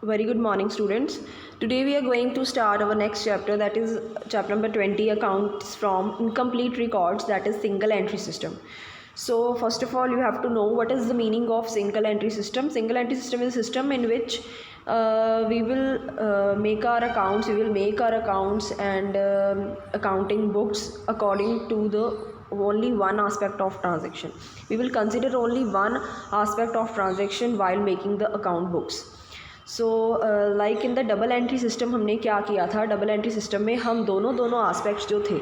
Very good morning, students. Today we are going to start our next chapter, that is chapter number 20, accounts from incomplete records, that is single entry system. So first of all, you have to know what is the meaning of single entry system. Single entry system is a system in which we will make our accounts and accounting books according to the only one aspect of transaction. We will consider only one aspect of transaction while making the account books. So like in the double entry system हमने क्या किया था, double entry system में हम दोनों aspects जो थे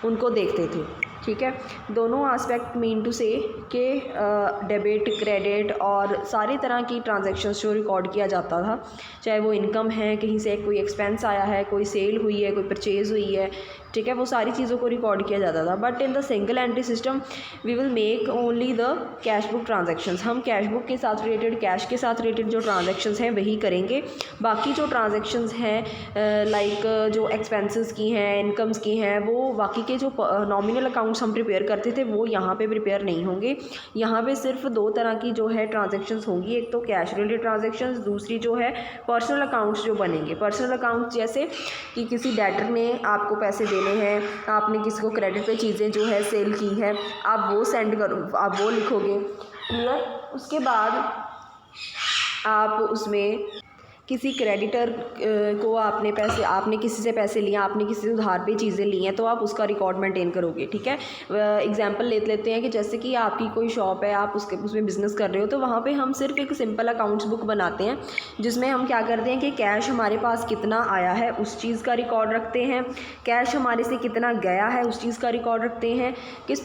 उनको देखते थे, ठीक है। दोनों आस्पेक्ट मीन टू से कि डेबिट क्रेडिट और सारी तरह की ट्रांजैक्शंस जो रिकॉर्ड किया जाता था, चाहे वो इनकम है, कहीं से कोई एक्सपेंस आया है, कोई सेल हुई है, कोई परचेज़ हुई है, ठीक है, वो सारी चीज़ों को रिकॉर्ड किया जाता था। But in the single entry system we will make only the cash book transactions. हम कैश बुक के साथ रिलेटेड, कैश के साथ रिलेटेड जो ट्रांजैक्शंस हैं वही करेंगे। बाकी जो ट्रांजैक्शंस हैं लाइक जो एक्सपेंसेस की हैं, इनकम्स की हैं, वो बाकी के जो नॉमिनल अकाउंट्स हम प्रिपेयर करते थे वो यहाँ पे प्रिपेयर नहीं होंगे। यहाँ पे सिर्फ दो तरह की जो है ट्रांजैक्शंस होंगी, एक तो कैश रिलेटेड ट्रांजैक्शंस, दूसरी जो है पर्सनल अकाउंट्स जो बनेंगे। पर्सनल अकाउंट्स जैसे कि किसी डेटर ने आपको पैसे देने हैं, आपने किसी को क्रेडिट पे चीज़ें जो है सेल की है, आप वो सेंड करो, आप वो लिखोगे, क्लियर। उसके बाद आप उसमें किसी क्रेडिटर को आपने किसी से पैसे लिए, आपने किसी से उधार पे चीज़ें ली हैं, तो आप उसका रिकॉर्ड मेंटेन करोगे, ठीक है। एग्जांपल लेते हैं कि जैसे कि आपकी कोई शॉप है, आप उसमें बिज़नेस कर रहे हो, तो वहाँ पे हम सिर्फ एक सिंपल अकाउंट्स बुक बनाते हैं जिसमें हम क्या करते हैं कि कैश हमारे पास कितना आया है उस चीज़ का रिकॉर्ड रखते हैं, कैश हमारे से कितना गया है उस चीज़ का रिकॉर्ड रखते हैं, किस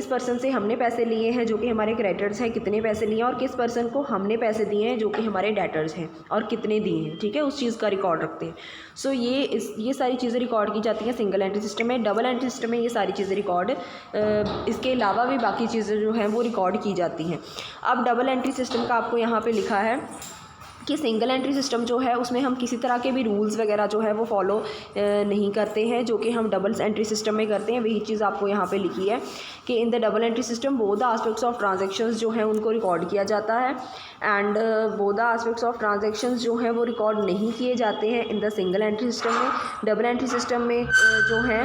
पर्सन से हमने पैसे लिए हैं जो कि हमारे क्रेडिटर्स हैं, कितने पैसे लिए हैं, और किस पर्सन को हमने पैसे दिए हैं जो कि हमारे डेटर्स हैं और कितने दिए हैं, ठीक है, उस चीज़ का रिकॉर्ड रखते हैं। सो ये सारी चीज़ें रिकॉर्ड की जाती हैं सिंगल एंट्री सिस्टम में। डबल एंट्री सिस्टम में ये सारी चीज़ें रिकॉर्ड इसके अलावा भी बाकी चीज़ें जो हैं वो रिकॉर्ड की जाती हैं। अब डबल एंट्री सिस्टम का आपको यहाँ पे लिखा है कि सिंगल एंट्री सिस्टम जो है उसमें हम किसी तरह के भी रूल्स वगैरह जो है वो फॉलो नहीं करते हैं जो कि हम डबल एंट्री सिस्टम में करते हैं। वही चीज़ आपको यहाँ पे लिखी है कि in the double entry system both the aspects of transactions जो हैं उनको रिकॉर्ड किया जाता है and both the aspects of transactions जो हैं वो रिकॉर्ड नहीं किए जाते हैं इन द सिंगल एंट्री सिस्टम में। डबल एंट्री सिस्टम में जो है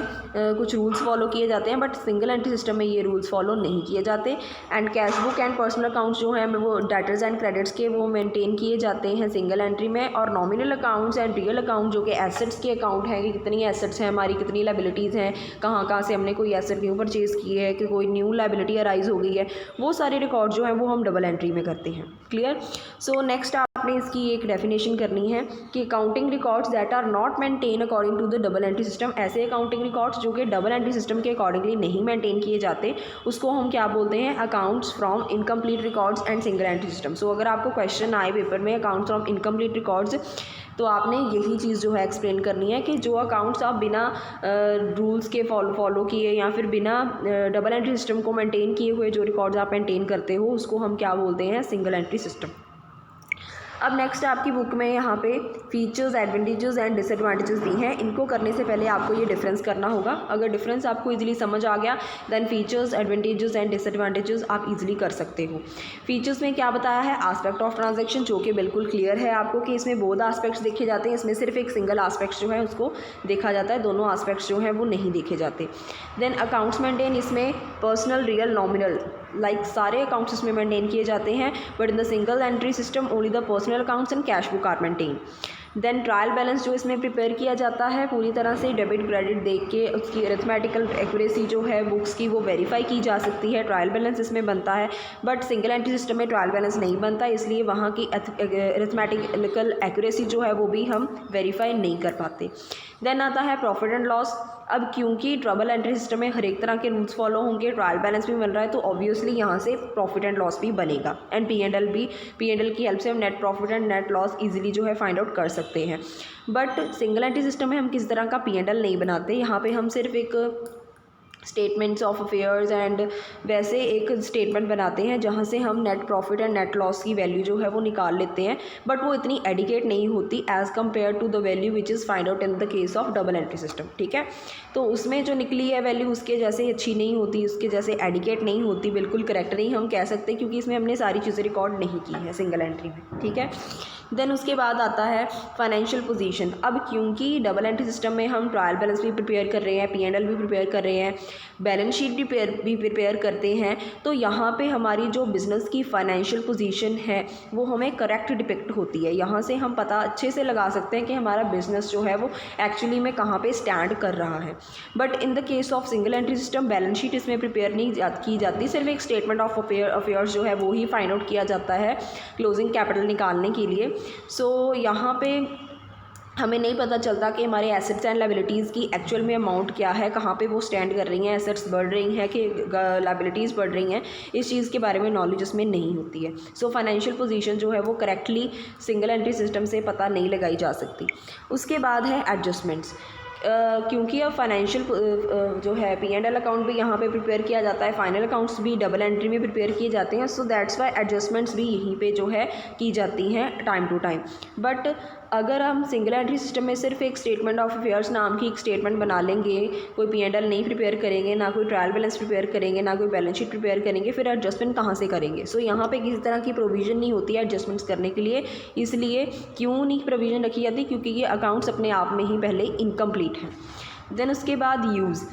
कुछ रूल्स फॉलो किए जाते हैं, बट सिंगल एंट्री सिस्टम में ये रूल्स फॉलो नहीं किए जाते। And cash book and personal accounts जो हैं वो डेटर्स एंड क्रेडिट्स के वो मेनटेन किए जाते हैं सिंगल एंट्री में। और nominal accounts and real account जो कि एसेट्स के अकाउंट हैं कि कितनी एसेट्स हैं हमारी, कितनी लायबिलिटीज़ हैं, कहाँ से हमने कोई एसेट न्यू परचेज़ की है, कि कोई न्यू लायबिलिटी अराइज हो गई है, वो सारे रिकॉर्ड जो हैं वो हम डबल एंट्री में करते हैं, क्लियर। सो नेक्स्ट आपने इसकी एक डेफिनेशन करनी है कि accounting records that are not maintain according to the double entry system. ऐसे अकाउंटिंग रिकॉर्ड्स जो कि डबल एंट्री सिस्टम के अकॉर्डिंगली नहीं मेंटेन किए जाते उसको हम क्या बोलते हैं, accounts from incomplete records and single entry system. So अगर आपको क्वेश्चन आए पेपर में अकाउंट्स फ्रॉम इनकम्प्लीट रिकॉर्ड्स, तो आपने यही चीज़ जो है एक्सप्लेन करनी है कि जो अकाउंट्स आप बिना रूल्स के फॉलो किए या फिर बिना डबल एंट्री सिस्टम को मेंटेन किए हुए जो रिकॉर्ड्स आप मेंटेन करते हो उसको हम क्या बोलते हैं, सिंगल एंट्री सिस्टम। अब नेक्स्ट आपकी बुक में यहाँ पे फीचर्स, एडवांटेजेस एंड डिसएडवांटेजेस दी हैं। इनको करने से पहले आपको ये डिफरेंस करना होगा। अगर डिफरेंस आपको इजीली समझ आ गया then features, advantages and disadvantages आप इजीली कर सकते हो। फीचर्स में क्या बताया है, आस्पेक्ट ऑफ ट्रांजैक्शन, जो कि बिल्कुल क्लियर है आपको कि इसमें बोथ आस्पेक्ट्स देखे जाते हैं। इसमें सिर्फ एक सिंगल आस्पेक्ट जो है उसको देखा जाता है, दोनों आस्पेक्ट्स जो हैं वो नहीं देखे जाते। देन अकाउंट्स मेंटेन, इसमें पर्सनल, रियल, नॉमिनल लाइक सारे अकाउंट्स इसमें मेंटेन किए जाते हैं, but in the single entry system only the personal accounts and cash book are maintain. Then trial balance जो इसमें प्रिपेयर किया जाता है पूरी तरह से डेबिट क्रेडिट देख के उसकी अरिथमेटिकल एक्यूरेसी जो है बुक्स की वो वेरीफाई की जा सकती है। ट्रायल बैलेंस इसमें बनता है, बट सिंगल एंट्री सिस्टम में ट्रायल बैलेंस नहीं बनता, इसलिए वहाँ की अरिथमेटिकल एक्यूरेसी जो है वो भी हम वेरीफाई नहीं कर पाते। देन आता है प्रॉफिट एंड लॉस। अब क्योंकि डबल एंट्री सिस्टम में हर एक तरह के रूल्स फॉलो होंगे, ट्रायल बैलेंस भी बन रहा है, तो ऑब्वियसली यहाँ से प्रॉफिट एंड लॉस भी बनेगा एंड P&L की हेल्प से हम net profit and net loss easily जो है फाइंड आउट कर सकते हैं। बट सिंगल एंट्री सिस्टम में हम किसी तरह का P&L नहीं बनाते, यहाँ पे हम सिर्फ एक स्टेटमेंट्स ऑफ अफेयर्स एंड वैसे एक स्टेटमेंट बनाते हैं जहाँ से हम net profit and net loss की वैल्यू जो है वो निकाल लेते हैं, बट वो इतनी एडिकेट नहीं होती as compare to the value which is find out in the case of double entry system. ठीक है, तो उसमें जो निकली है वैल्यू उसके जैसे अच्छी नहीं होती, उसके जैसे एडिकेट नहीं होती, बिल्कुल करेक्ट नहीं हम कह सकते, क्योंकि इसमें हमने सारी चीज़ें रिकॉर्ड नहीं की है सिंगल एंट्री में। ठीक है, देन उसके बाद आता है फाइनेंशियल पोजीशन। अब क्योंकि डबल एंट्री सिस्टम में हम ट्रायल बैलेंस भी प्रिपेयर कर रहे हैं, P&L भी प्रिपेयर कर रहे हैं, बैलेंस शीट भी प्रिपेयर करते हैं, तो यहाँ पे हमारी जो बिज़नेस की फाइनेंशियल पोजीशन है वो हमें करेक्ट डिपिक्ट होती है। यहाँ से हम पता अच्छे से लगा सकते हैं कि हमारा बिज़नेस जो है वो एक्चुअली में कहाँ पे स्टैंड कर रहा है। But in the case of single entry system balance sheet इसमें प्रिपेयर नहीं की जाती, सिर्फ एक स्टेटमेंट ऑफ अफेयर्स जो है वो ही फाइंड आउट किया जाता है क्लोजिंग कैपिटल निकालने के लिए। सो यहाँ पे हमें नहीं पता चलता कि हमारे एसेट्स एंड लायबिलिटीज़ की एक्चुअल में अमाउंट क्या है, कहाँ पे वो स्टैंड कर रही हैं, एसेट्स बढ़ रही हैं कि लायबिलिटीज़ बढ़ रही हैं, इस चीज़ के बारे में नॉलेज उसमें नहीं होती है। सो फाइनेंशियल पोजीशन जो है वो करेक्टली सिंगल एंट्री सिस्टम से पता नहीं लगाई जा सकती। उसके बाद है एडजस्टमेंट्स। क्योंकि अब फाइनेंशियल जो है P&L अकाउंट भी यहाँ पे प्रिपेयर किया जाता है, फाइनल अकाउंट्स भी डबल एंट्री में प्रिपेयर किए जाते हैं, सो दैट्स वाई एडजस्टमेंट्स भी यहीं पे जो है की जाती हैं टाइम टू टाइम। बट अगर हम सिंगल एंट्री सिस्टम में सिर्फ एक स्टेटमेंट ऑफ अफेयर्स नाम की एक स्टेटमेंट बना लेंगे, कोई P&L नहीं प्रिपेयर करेंगे, ना कोई ट्रायल बैलेंस प्रिपेयर करेंगे, ना कोई बैलेंस शीट प्रिपेयर करेंगे, फिर एडजस्टमेंट कहाँ से करेंगे। सो यहाँ पे किसी तरह की प्रोविज़न नहीं होती है एडजस्टमेंट्स करने के लिए। इसलिए क्यों नहीं प्रोविज़न रखी जाती, क्योंकि ये अकाउंट्स अपने आप में ही पहले इनकम्प्लीट हैं। देन उसके बाद यूज़,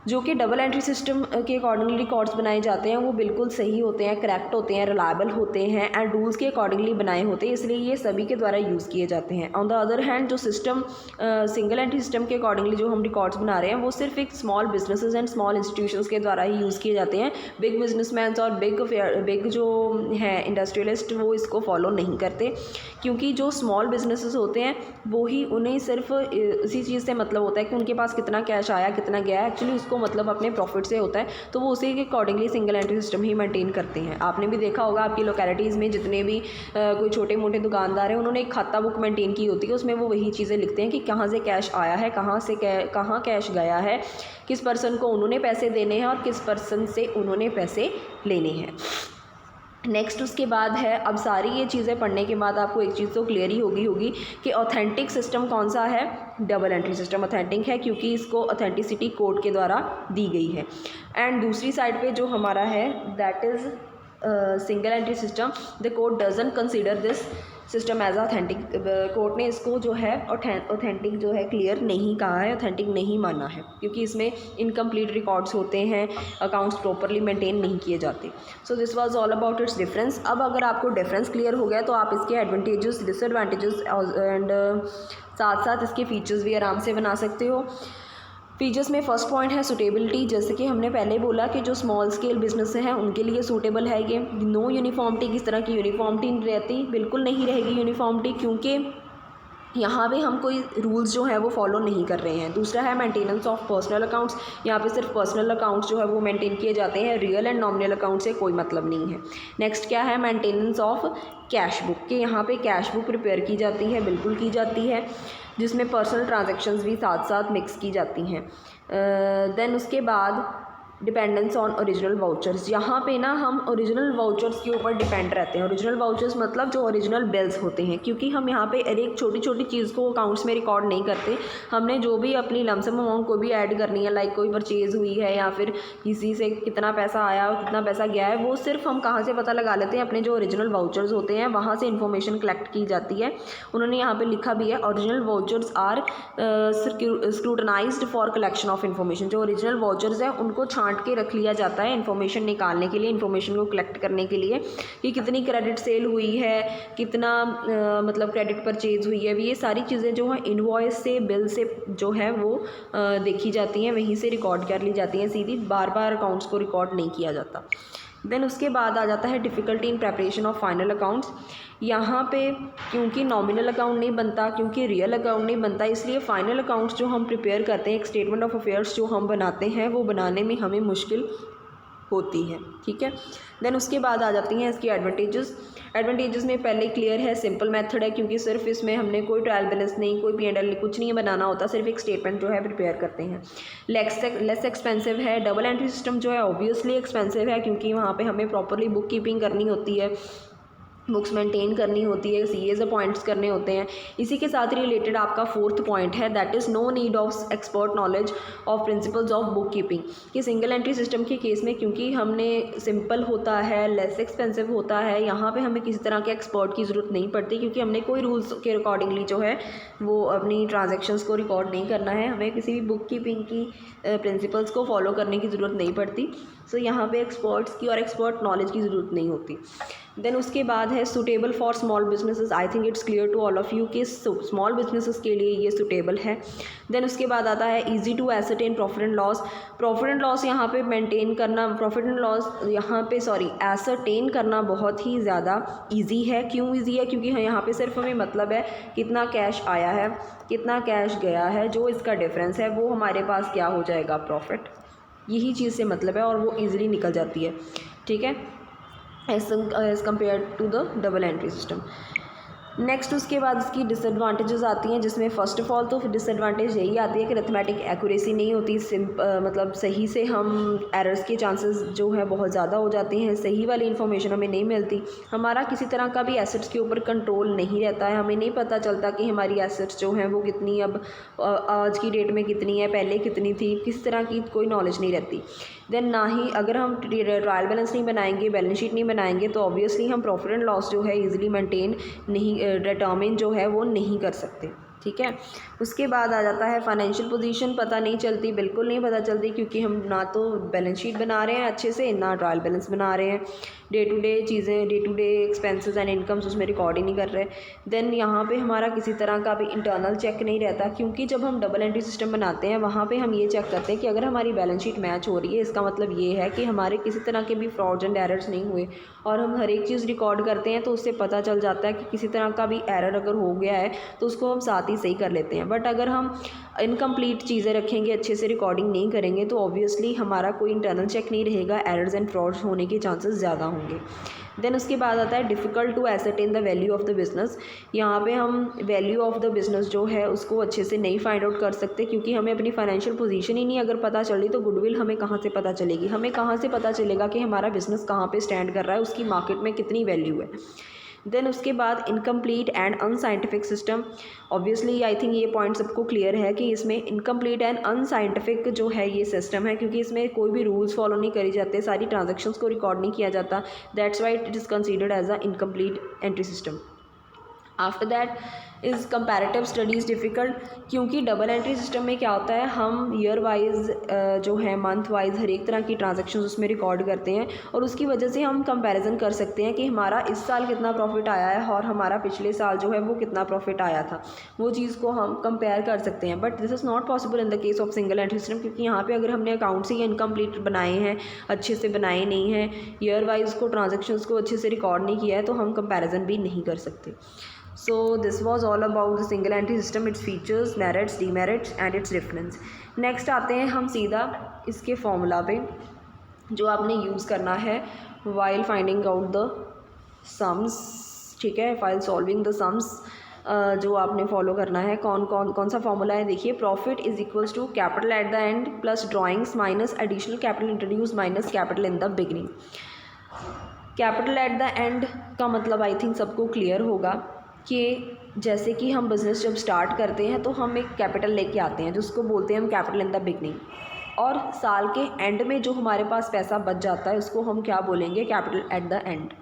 जो कि डबल एंट्री सिस्टम के अकॉर्डिंगली रिकॉर्ड्स बनाए जाते हैं वो बिल्कुल सही होते हैं, करेक्ट होते हैं, रिलायबल होते हैं एंड रूल्स के अकॉर्डिंगली बनाए होते हैं, इसलिए ये सभी के द्वारा यूज़ किए जाते हैं। ऑन द अदर हैंड जो सिस्टम सिंगल एंट्री सिस्टम के अकॉर्डिंगली जो हम रिकॉर्ड्स बना रहे हैं वो सिर्फ एक small businesses and small institutions के द्वारा ही यूज़ किए जाते हैं। बिग बिजनेसमैन्स और बिग जो है इंडस्ट्रियलिस्ट वो इसको फॉलो नहीं करते, क्योंकि जो स्मॉल बिजनेसेस होते हैं वो ही उन्हें सिर्फ इसी चीज़ से मतलब होता है कि उनके पास कितना कैश आया, कितना गया है, एक्चुअली उसको मतलब अपने प्रॉफिट से होता है, तो वो उसी के अकॉर्डिंगली सिंगल एंट्री सिस्टम ही मेंटेन करते हैं। आपने भी देखा होगा आपकी लोकेलिटीज़ में जितने भी कोई छोटे मोटे दुकानदार हैं उन्होंने एक खाता बुक मेंटेन की होती है, उसमें वो वही चीज़ें लिखते हैं कि कहाँ से कैश आया है, कहाँ कैश गया है, किस पर्सन को उन्होंने पैसे देने हैं और किस पर्सन से उन्होंने पैसे लेने हैं। नेक्स्ट उसके बाद है, अब सारी ये चीज़ें पढ़ने के बाद आपको एक चीज़ तो क्लियर ही होगी कि ऑथेंटिक सिस्टम कौन सा है, डबल एंट्री सिस्टम ऑथेंटिक है, क्योंकि इसको ऑथेंटिसिटी कोड के द्वारा दी गई है। एंड दूसरी साइड पे जो हमारा है that is single entry system, the court doesn't consider this system as authentic. Court ने इसको जो है ऑथेंटिक जो है क्लियर नहीं कहा है, ऑथेंटिक नहीं माना है, क्योंकि इसमें इनकम्प्लीट रिकॉर्ड्स होते हैं, अकाउंट्स प्रॉपरली मेंटेन नहीं किए जाते। So this was all about it's difference. अब अगर आपको डिफरेंस क्लियर हो गया तो आप इसके एडवांटेजेस, डिसएडवांटेजेस एंड साथ साथ इसके फीचर्स भी आराम से बना सकते हो। फीचर्स में फर्स्ट पॉइंट है सूटेबिलिटी। जैसे कि हमने पहले बोला कि जो स्मॉल स्केल बिजनेस हैं उनके लिए सूटेबल है ये। नो यूनिफॉर्मिटी, किस तरह की यूनिफॉर्मिटी नहीं रहती, बिल्कुल नहीं रहेगी यूनिफॉर्मिटी, क्योंकि यहाँ पे हम कोई रूल्स जो है वो फॉलो नहीं कर रहे हैं। दूसरा है मेंटेनेंस ऑफ पर्सनल अकाउंट्स, यहाँ पे सिर्फ पर्सनल अकाउंट्स जो है वो मेंटेन किए जाते हैं, रियल एंड नॉमिनल अकाउंट से कोई मतलब नहीं है। नेक्स्ट क्या है, मेंटेनेंस ऑफ कैश बुक, के यहाँ पे कैश बुक प्रिपेयर की जाती है, बिल्कुल की जाती है, जिसमें पर्सनल ट्रांजैक्शंस भी साथ साथ मिक्स की जाती हैं। देन उसके बाद डिपेंडेंस ऑन ओरिजिनल वाउचर्स, यहाँ पे ना हम ओरिजिनल वाउचर्स के ऊपर डिपेंड रहते हैं। ओरिजिनल वाउचर्स मतलब जो ओरिजिनल बिल्स होते हैं, क्योंकि हम यहाँ पे एक छोटी छोटी चीज़ को अकाउंट्स में रिकॉर्ड नहीं करते। हमने जो भी अपनी लमसम अमाउंट को भी ऐड करनी है, लाइक कोई परचेज़ हुई है या फिर किसी से कितना पैसा आया और कितना पैसा गया है, वो सिर्फ हम कहाँ से पता लगा लेते हैं, अपने जो ओरिजिनल वाउचर्स होते हैं वहाँ से इन्फॉर्मेशन कलेक्ट की जाती है। उन्होंने यहाँ पर लिखा भी है, original vouchers are scrutinized for collection of information. जो ओरिजिनल वाउचर्स हैं उनको छांट के रख लिया जाता है इन्फॉर्मेशन निकालने के लिए, इन्फॉर्मेशन को कलेक्ट करने के लिए, कि कितनी क्रेडिट सेल हुई है, कितना मतलब क्रेडिट परचेज हुई है। ये सारी चीज़ें जो हैं इनवॉइस से, बिल से जो है वो देखी जाती हैं, वहीं से रिकॉर्ड कर ली जाती हैं सीधी, बार बार अकाउंट्स को रिकॉर्ड नहीं किया जाता। देन उसके बाद आ जाता है difficulty in preparation of final accounts. यहाँ पे क्योंकि नॉमिनल अकाउंट नहीं बनता, क्योंकि रियल अकाउंट नहीं बनता, इसलिए फ़ाइनल अकाउंट्स जो हम प्रिपेयर करते हैं, एक स्टेटमेंट ऑफ अफेयर्स जो हम बनाते हैं, वो बनाने में हमें मुश्किल होती है, ठीक है। देन उसके बाद आ जाती हैं इसकी एडवांटेजेस में पहले क्लियर है, सिंपल मेथड है, क्योंकि सिर्फ इसमें हमने कोई ट्रायल बैलेंस नहीं, कोई P&L कुछ नहीं बनाना होता, सिर्फ एक स्टेटमेंट जो है प्रिपेयर करते हैं। लेस एक्सपेंसिव है। डबल एंट्री सिस्टम जो है ऑब्वियसली एक्सपेंसिव है, क्योंकि वहाँ पे हमें प्रॉपरली बुक कीपिंग करनी होती है, बुक्स मेंटेन करनी होती है, CAs अपॉइंट्स करने होते हैं। इसी के साथ रिलेटेड आपका फोर्थ पॉइंट है, that is no need of expert knowledge of principles of book keeping. कि सिंगल एंट्री सिस्टम के केस में क्योंकि हमने सिंपल होता है, लेस एक्सपेंसिव होता है, यहाँ पे हमें किसी तरह के एक्सपर्ट की ज़रूरत नहीं पड़ती, क्योंकि हमने कोई रूल्स के अकॉर्डिंगली जो है वो अपनी ट्रांजेक्शन्स को रिकॉर्ड नहीं करना है, हमें किसी भी बुक कीपिंग की प्रिंसिपल्स को फॉलो करने की ज़रूरत नहीं पड़ती। सो यहाँ पे एक्सपर्ट्स की और एक्सपर्ट नॉलेज की ज़रूरत नहीं होती। देन उसके बाद है suitable for small businesses. I think it's clear to all of you कि स्मॉल बिजनेसेस के लिए ये सुटेबल है। देन उसके बाद आता है easy to ascertain profit and loss. Profit and loss यहाँ पे मेंटेन करना, एसरटेन करना बहुत ही ज़्यादा ईजी है। क्यों ईजी है? क्योंकि यहाँ पे सिर्फ हमें मतलब है कितना कैश आया है, कितना कैश गया है, जो इसका डिफरेंस है वो हमारे पास क्या हो जाएगा, प्रॉफिट। यही चीज़ से मतलब है और वो ईजिली निकल जाती है, ठीक है, as compare to the double entry system. Next उसके बाद इसकी डिसएडवांटेजेस आती हैं, जिसमें फ़र्स्ट ऑफ ऑल तो डिसएडवांटेज यही आती है कि अरिथमेटिक एक्यूरेसी नहीं होती, मतलब सही से हम एरर्स के चांसेस जो है बहुत ज़्यादा हो जाते हैं, सही वाली इन्फॉर्मेशन हमें नहीं मिलती, हमारा किसी तरह का भी एसेट्स के ऊपर कंट्रोल नहीं रहता है, हमें नहीं पता चलता कि हमारी एसेट्स जो हैं वो कितनी अब आज की डेट में कितनी है, पहले कितनी थी, किस तरह की कोई नॉलेज नहीं रहती। देन ना ही अगर हम ट्रायल बैलेंस नहीं बनाएंगे, बैलेंस शीट नहीं बनाएंगे, तो ऑब्वियसली हम प्रॉफिट एंड लॉस जो है ईजिली मेंटेन नहीं, डिटर्मिन जो है वो नहीं कर सकते, ठीक है। उसके बाद आ जाता है फाइनेंशियल पोजीशन पता नहीं चलती, बिल्कुल नहीं पता चलती, क्योंकि हम ना तो बैलेंस शीट बना रहे हैं अच्छे से, ना ट्रायल बैलेंस बना रहे हैं, डे टू डे चीज़ें, day to day expenses and incomes उसमें रिकॉर्ड ही नहीं कर रहे। देन यहाँ पे हमारा किसी तरह का भी इंटरनल चेक नहीं रहता, क्योंकि जब हम डबल एंट्री सिस्टम बनाते हैं वहाँ पे हम ये चेक करते हैं कि अगर हमारी बैलेंस शीट मैच हो रही है, इसका मतलब ये है कि हमारे किसी तरह के भी फ्रॉड्स एंड एरर्स नहीं हुए, और हम हर एक चीज़ रिकॉर्ड करते हैं तो उससे पता चल जाता है कि किसी तरह का भी एरर अगर हो गया है तो उसको हम साथ ही सही कर लेते हैं। बट अगर हम इनकम्प्लीट चीज़ें रखेंगे, अच्छे से रिकॉर्डिंग नहीं करेंगे, तो ऑब्वियसली हमारा कोई इंटरनल चेक नहीं रहेगा, एरर्स एंड फ्रॉड्स होने के चांसेस ज़्यादा होंगे। देन उसके बाद आता है difficult to ascertain the value of the business. यहाँ पे हम वैल्यू ऑफ द बिज़नेस जो है उसको अच्छे से नहीं फाइंड आउट कर सकते, क्योंकि हमें अपनी फाइनेंशियल पोजीशन ही नहीं अगर पता चली, तो गुडविल हमें कहाँ से पता चलेगी, हमें कहाँ से पता चलेगा कि हमारा बिज़नेस कहाँ पे स्टैंड कर रहा है, उसकी मार्केट में कितनी वैल्यू है। देन उसके बाद incomplete and unscientific system. Obviously I think ये पॉइंट सबको क्लियर है कि इसमें इनकम्प्लीट एंड अनसाइंटिफिक जो है ये सिस्टम है, क्योंकि इसमें कोई भी रूल्स फॉलो नहीं करे जाते, सारी ट्रांजैक्शंस को रिकॉर्ड नहीं किया जाता, that's why it is considered as a incomplete entry system. After that is comparative studies difficult, क्योंकि डबल एंट्री सिस्टम में क्या होता है, हम ईयर वाइज जो है मंथ वाइज हर एक तरह की ट्रांजैक्शंस उसमें रिकॉर्ड करते हैं, और उसकी वजह से हम कंपैरिजन कर सकते हैं कि हमारा इस साल कितना प्रॉफिट आया है और हमारा पिछले साल जो है वो कितना प्रॉफिट आया था, वो चीज़ को हम कंपेयर कर सकते हैं। But this is not possible in the case of single entry system, क्योंकि यहाँ पे अगर हमने अकाउंट्स ही इनकम्प्लीट बनाए हैं, अच्छे से बनाए नहीं हैं, ईयर वाइज को ट्रांजेक्शन्स को अच्छे से रिकॉर्ड नहीं किया है, तो हम कंपेरिजन भी नहीं कर सकते। So this was all about the single entry system, its features, merits, demerits and its difference. Next आते हैं हम सीधा इसके फॉर्मूला पे, जो आपने यूज़ करना है while finding out the sums, ठीक है, while solving the sums, जो आपने फॉलो करना है। कौन सा फॉर्मूला है, देखिए, profit is equals to capital at the end plus drawings minus additional capital introduce minus capital in the beginning. Capital at the end का मतलब आई थिंक सबको क्लियर होगा कि जैसे कि हम बिज़नेस जब स्टार्ट करते हैं तो हम एक कैपिटल लेके आते हैं, जिसको बोलते हैं हम कैपिटल इन द बिगनिंग, और साल के एंड में जो हमारे पास पैसा बच जाता है उसको हम क्या बोलेंगे, capital at the end.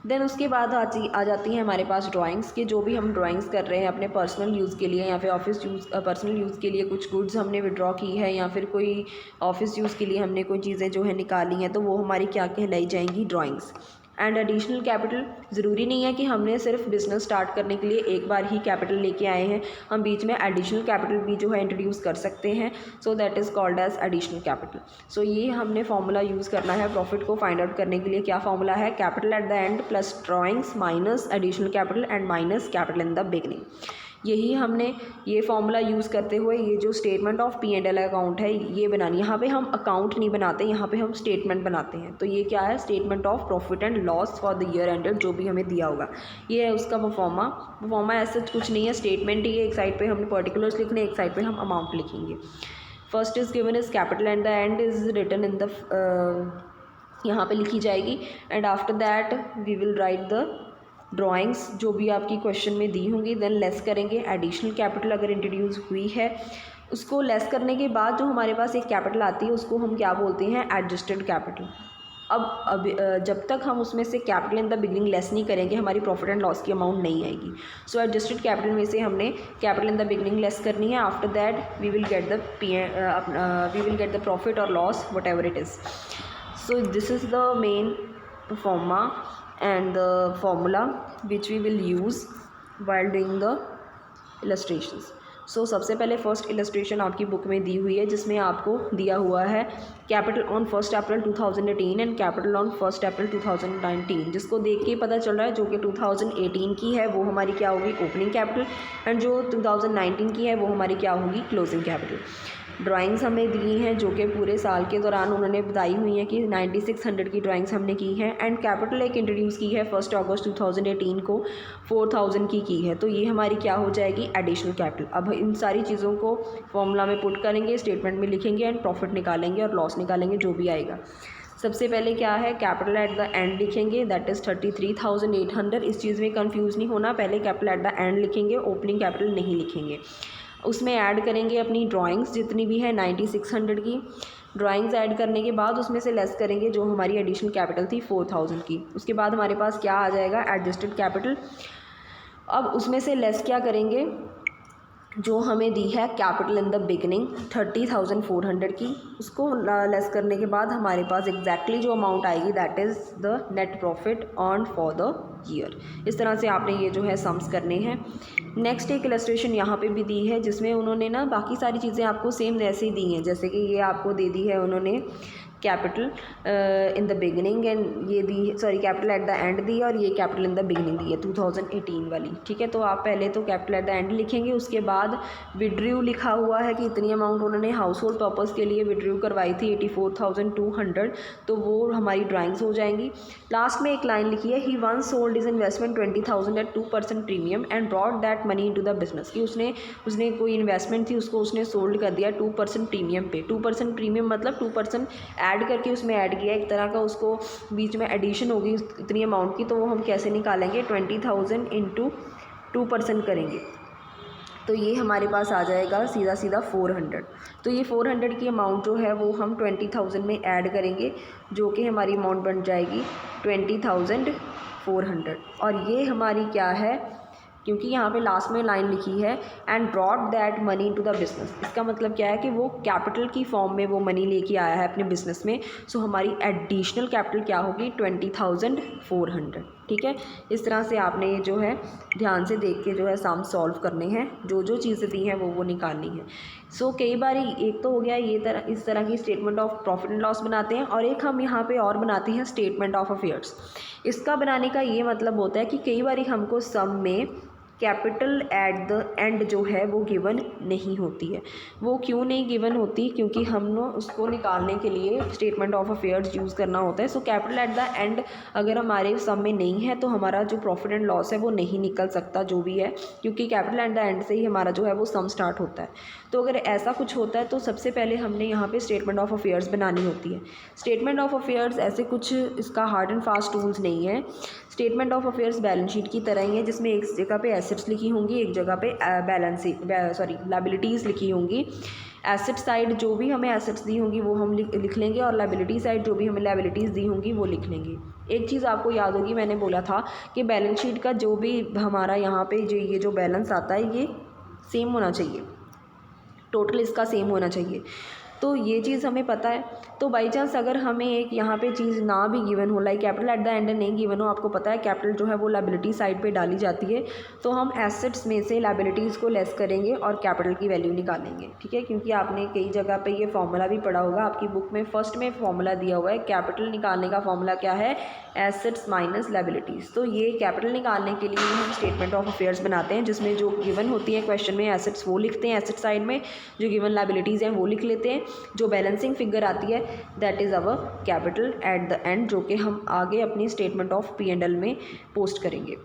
Then उसके बाद आ जाती हैं हमारे पास ड्राइंग्स के, जो भी हम ड्राइंग्स कर रहे हैं अपने पर्सनल यूज़ के लिए या फिर ऑफिस यूज़, पर्सनल यूज़ के लिए कुछ गुड्स हमने विड्रॉ की है या फिर कोई ऑफिस यूज़ के लिए हमने कोई चीज़ें जो है निकाली हैं, तो वो हमारी क्या कहलाई जाएंगी, ड्राइंग्स। एंड एडिशनल कैपिटल, ज़रूरी नहीं है कि हमने सिर्फ बिज़नेस स्टार्ट करने के लिए एक बार ही कैपिटल लेके आए हैं, हम बीच में एडिशनल कैपिटल भी जो है इंट्रोड्यूस कर सकते हैं, so that is called as additional capital. So ये हमने फार्मूला यूज़ करना है प्रॉफिट को फाइंड आउट करने के लिए। क्या फार्मूला है, capital at the end plus drawings minus additional capital and minus capital in the beginning. यही हमने ये फॉर्मूला यूज़ करते हुए ये जो स्टेटमेंट ऑफ P&L अकाउंट है ये बनानी। यहाँ पे हम अकाउंट नहीं बनाते, यहाँ पे हम स्टेटमेंट बनाते हैं। तो ये क्या है, statement of profit and loss for the year ended, जो भी हमें दिया होगा ये है उसका परफॉर्मा ऐसा कुछ नहीं है, स्टेटमेंट ही है। एक साइड पे हमने पर्टिकुलर्स लिखने, एक साइड पे हम अमाउंट लिखेंगे। First is given is capital and the end is written in the, यहाँ पे लिखी जाएगी। And after that we will write the drawings जो भी आपकी क्वेश्चन में दी होंगी। देन लेस करेंगे एडिशनल कैपिटल अगर इंट्रोड्यूस हुई है, उसको लेस करने के बाद जो हमारे पास एक कैपिटल आती है उसको हम क्या बोलते हैं, एडजस्टेड कैपिटल। अब जब तक हम उसमें से capital in the beginning less नहीं करेंगे हमारी प्रॉफिट एंड लॉस की अमाउंट नहीं आएगी। सो एडजस्टेड कैपिटल में से हमने capital in the beginning less करनी है। After that we will get the profit और loss whatever it is. So this is the main proforma and the formula which we will use while doing the illustrations. So सबसे पहले first illustration आपकी book में दी हुई है जिसमें आपको दिया हुआ है capital on 1 April 2018 and capital on 1 अप्रैल 2019, जिसको देख के पता चल रहा है जो कि 2018 की है वो हमारी क्या होगी, ओपनिंग कैपिटल, एंड जो 2019 की है वो हमारी क्या होगी, क्लोजिंग कैपिटल। ड्राइंग्स हमें दी हैं जो कि पूरे साल के दौरान उन्होंने बताई हुई हैं कि 9600 की ड्राइंग्स हमने की हैं। एंड कैपिटल एक इंट्रोड्यूस की है 1 अगस्त 2018 को 4000 की है। तो ये हमारी क्या हो जाएगी, एडिशनल कैपिटल। अब इन सारी चीज़ों को फॉर्मूला में पुट करेंगे, स्टेटमेंट में लिखेंगे एंड प्रॉफिट निकालेंगे और लॉस निकालेंगे जो भी आएगा। सबसे पहले क्या है, कैपिटल एट द एंड लिखेंगे, दैट इज़ 33,800। इस चीज़ में कंफ्यूज नहीं होना, पहले कैपिटल एट द एंड लिखेंगे, ओपनिंग कैपिटल नहीं लिखेंगे। उसमें ऐड करेंगे अपनी ड्राइंग्स जितनी भी है 9600 की। ड्राइंग्स ऐड करने के बाद उसमें से लेस करेंगे जो हमारी एडिशनल कैपिटल थी 4000 की। उसके बाद हमारे पास क्या आ जाएगा, एडजस्टेड कैपिटल। अब उसमें से लेस क्या करेंगे, जो हमें दी है कैपिटल इन द बिगनिंग 30,400 की, उसको लेस करने के बाद हमारे पास एग्जैक्टली जो अमाउंट आएगी that is the net profit earn for the year. इस तरह से आपने ये जो है सम्स करने हैं। नेक्स्ट एक इलस्ट्रेशन यहाँ पे भी दी है जिसमें उन्होंने ना बाकी सारी चीज़ें आपको सेम वैसे ही दी हैं, जैसे कि ये आपको दे दी है उन्होंने capital in the beginning and ये दी, sorry capital at the end दी है और ये कैपिटल इन द बिगनिंग दी है 2018 वाली, ठीक है। तो आप पहले तो कैपिटल एट द एंड लिखेंगे, उसके बाद विड्रू लिखा हुआ है कि इतनी अमाउंट उन्होंने हाउस होल्ड पर्पज़ के लिए विड्रू करवाई थी 84,200, तो वो हमारी ड्राइंग्स हो जाएंगी। लास्ट में एक लाइन लिखी है, he once sold his investment 20,000 at 2% premium and brought that money into the business, कि उसने कोई इन्वेस्टमेंट थी उसको उसने सोल्ड कर दिया 2% प्रीमियम पे। 2% प्रीमियम मतलब 2% ऐड करके उसमें ऐड किया, एक तरह का उसको बीच में एडिशन होगी इतनी अमाउंट की। तो वो हम कैसे निकालेंगे, 20,000 इंटू 2% करेंगे तो ये हमारे पास आ जाएगा सीधा 400। तो ये 400 की अमाउंट जो है वो हम 20,000 में ऐड करेंगे जो कि हमारी अमाउंट बन जाएगी 20,400। और ये हमारी क्या है, क्योंकि यहाँ पे लास्ट में लाइन लिखी है and brought that money to the business, इसका मतलब क्या है कि वो कैपिटल की फॉर्म में वो मनी लेके आया है अपने बिजनेस में। सो हमारी एडिशनल कैपिटल क्या होगी, 20,400, ठीक है। इस तरह से आपने ये जो है ध्यान से देख के जो है सम सॉल्व करने हैं, जो जो चीज़ें दी हैं वो निकालनी है। सो कई बार एक तो हो गया ये इस तरह की statement of profit and loss बनाते हैं, और एक हम यहाँ पे और बनाते हैं स्टेटमेंट ऑफ अफेयर्स। इसका बनाने का ये मतलब होता है कि कई बार हमको सम में कैपिटल एट द एंड जो है वो गिवन नहीं होती है। वो क्यों नहीं गिवन होती, क्योंकि हम उसको निकालने के लिए स्टेटमेंट ऑफ अफेयर्स यूज़ करना होता है। So capital at the and अगर हमारे सम में नहीं है तो हमारा जो प्रॉफिट एंड लॉस है वो नहीं निकल सकता जो भी है, क्योंकि कैपिटल एट द एंड से ही हमारा जो है वो सम स्टार्ट होता है। तो अगर ऐसा कुछ होता है तो सबसे पहले हमने यहाँ पे स्टेटमेंट ऑफ अफेयर्स बनानी होती है। स्टेटमेंट ऑफ अफेयर्स ऐसे कुछ इसका हार्ड एंड फास्ट टूल्स नहीं है। Statement of affairs balance sheet की तरह ही है, जिसमें एक जगह पे एसेट्स लिखी होंगी, एक जगह पे लायबिलिटीज़ लिखी होंगी। एसेट साइड जो भी हमें एसेट्स दी होंगी वो हम लिख लेंगे, और लायबिलिटी साइड जो भी हमें लायबिलिटीज़ दी होंगी वो लिख लेंगे। एक चीज़ आपको याद होगी, मैंने बोला था कि बैलेंस शीट का जो भी हमारा यहाँ पे ये जो बैलेंस आता है ये सेम होना चाहिए, टोटल इसका सेम होना चाहिए। तो ये चीज़ हमें पता है। तो बाई चांस अगर हमें एक यहाँ पे चीज़ ना भी गिवन हो, like capital at the and नहीं गिवन हो, आपको पता है कैपिटल जो है वो लायबिलिटी साइड पे डाली जाती है, तो हम एसेट्स में से लायबिलिटीज़ को लेस करेंगे और कैपिटल की वैल्यू निकालेंगे, ठीक है। क्योंकि आपने कई जगह पे ये फॉर्मूला भी पढ़ा होगा, आपकी बुक में फर्स्ट में फॉर्मूला दिया हुआ है, कैपिटल निकालने का फॉर्मूला क्या है, एसेट्स माइनस लायबिलिटीज़। तो ये कैपिटल निकालने के लिए हम स्टेटमेंट ऑफ अफेयर्स बनाते हैं, जिसमें जो गिवन होती है क्वेश्चन में एसेट्स वो लिखते हैं एसेट साइड में, जो गिवन लायबिलिटीज़ हैं वो लिख लेते हैं, जो बैलेंसिंग फिगर आती है that is our capital at the and, जो कि हम आगे अपनी स्टेटमेंट ऑफ P&L में पोस्ट करेंगे।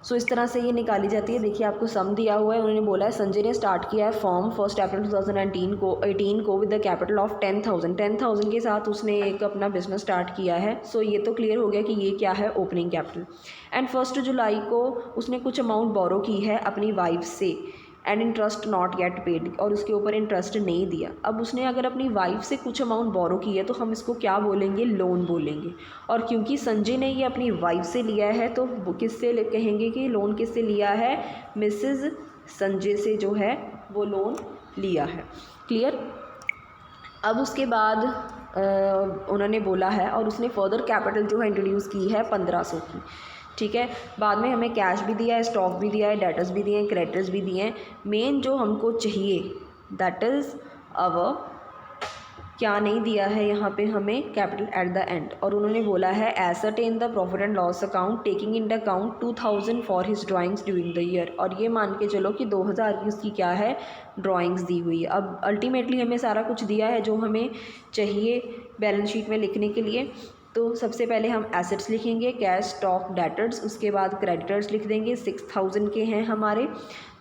सो इस तरह से ये निकाली जाती है। देखिए आपको सम दिया हुआ है, उन्होंने बोला है संजय ने स्टार्ट किया है फॉर्म 1 अप्रैल 2018 को विद द कैपिटल ऑफ 10,000 के साथ उसने एक अपना बिजनेस स्टार्ट किया है। सो ये तो क्लियर हो गया कि ये क्या है, ओपनिंग कैपिटल। एंड 1 जुलाई को उसने कुछ अमाउंट बोरो की है अपनी वाइफ से, and interest not get paid, और उसके ऊपर इंटरेस्ट नहीं दिया। अब उसने अगर अपनी वाइफ से कुछ अमाउंट बोरो की है तो हम इसको क्या बोलेंगे, लोन बोलेंगे। और क्योंकि संजय ने ये अपनी वाइफ से लिया है तो किससे कहेंगे कि लोन किससे लिया है, मिसेस संजय से जो है वो लोन लिया है। क्लियर। अब उसके बाद उन्होंने बोला है और उसने फर्दर कैपिटल जो है इंट्रोड्यूस की है 1500 की, ठीक है। बाद में हमें कैश भी दिया है, स्टॉक भी दिया है, डेटर्स भी दिए हैं, क्रेडिटर्स भी दिए हैं। मेन जो हमको चाहिए दैट इज़ अवर, क्या नहीं दिया है यहाँ पे हमें, कैपिटल एट द एंड। और उन्होंने बोला है ascertain the profit and loss account taking in the account 2000 for his drawings during the year, और ये मान के चलो कि 2000 की उसकी क्या है, ड्राइंग्स दी हुई है। अब अल्टीमेटली हमें सारा कुछ दिया है जो हमें चाहिए बैलेंस शीट में लिखने के लिए। तो सबसे पहले हम एसेट्स लिखेंगे, कैश, स्टॉक, डेटर्स, उसके बाद क्रेडिटर्स लिख देंगे, 6000 के हैं हमारे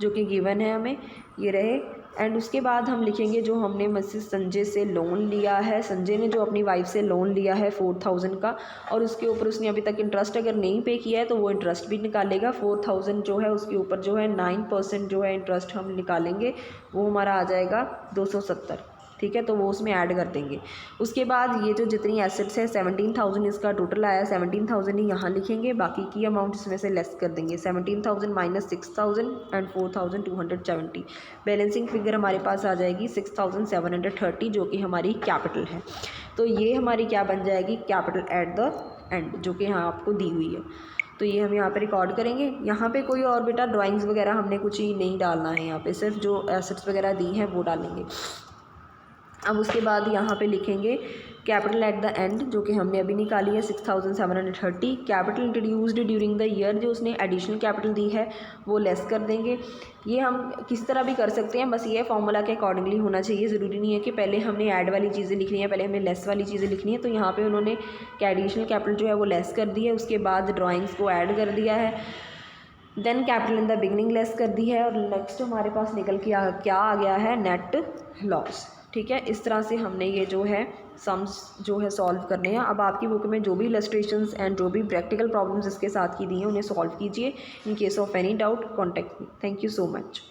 जो कि गिवन है हमें, ये रहे। एंड उसके बाद हम लिखेंगे जो हमने मिसेस संजय से लोन लिया है, संजय ने जो अपनी वाइफ से लोन लिया है 4000 का, और उसके ऊपर उसने अभी तक इंटरेस्ट अगर नहीं पे किया है तो वो इंटरेस्ट भी निकालेगा। 4000 जो है उसके ऊपर जो है 9% जो है इंटरेस्ट हम निकालेंगे, वो हमारा आ जाएगा 270, ठीक है। तो वो उसमें ऐड कर देंगे। उसके बाद ये जो जितनी एसेट्स है 17,000 इसका टोटल आया, 17,000 ही यहाँ लिखेंगे, बाकी की अमाउंट इसमें से लेस कर देंगे। 17,000 माइनस 6,000 एंड 4,270, बैलेंसिंग फिगर हमारे पास आ जाएगी 6,730, जो कि हमारी कैपिटल है। तो ये हमारी क्या बन जाएगी, कैपिटल एट द एंड, जो कि यहाँ आपको दी हुई है। तो ये हम यहाँ पे रिकॉर्ड करेंगे। यहाँ पे कोई और बेटा ड्राइंग्स वगैरह हमने कुछ ही नहीं डालना है, यहाँ पे सिर्फ जो एसेट्स वगैरह दी हैं वो डालेंगे। अब उसके बाद यहाँ पे लिखेंगे कैपिटल एट द एंड, जो कि हमने अभी निकाली है 6,730। Capital introduced during the year, जो उसने एडिशनल कैपिटल दी है वो लेस कर देंगे। ये हम किस तरह भी कर सकते हैं, बस ये फॉर्मूला के अकॉर्डिंगली होना चाहिए। ज़रूरी नहीं है कि पहले हमने ऐड वाली चीज़ें लिखनी है, पहले हमें लेस वाली चीज़ें लिखनी है। तो यहाँ पर उन्होंने एडिशनल कैपिटल जो है वो लेस कर दी है, उसके बाद ड्राइंग्स को ऐड कर दिया है, then capital in the beginning less कर दी है, और नेक्स्ट हमारे पास निकल के क्या आ गया है, नेट लॉस, ठीक है। इस तरह से हमने ये जो है सम्स जो है सॉल्व करने हैं। अब आपकी बुक में जो भी इलस्ट्रेशंस एंड जो भी प्रैक्टिकल प्रॉब्लम्स इसके साथ की दी हैं उन्हें सॉल्व कीजिए। In case of any doubt contact me. Thank you so much.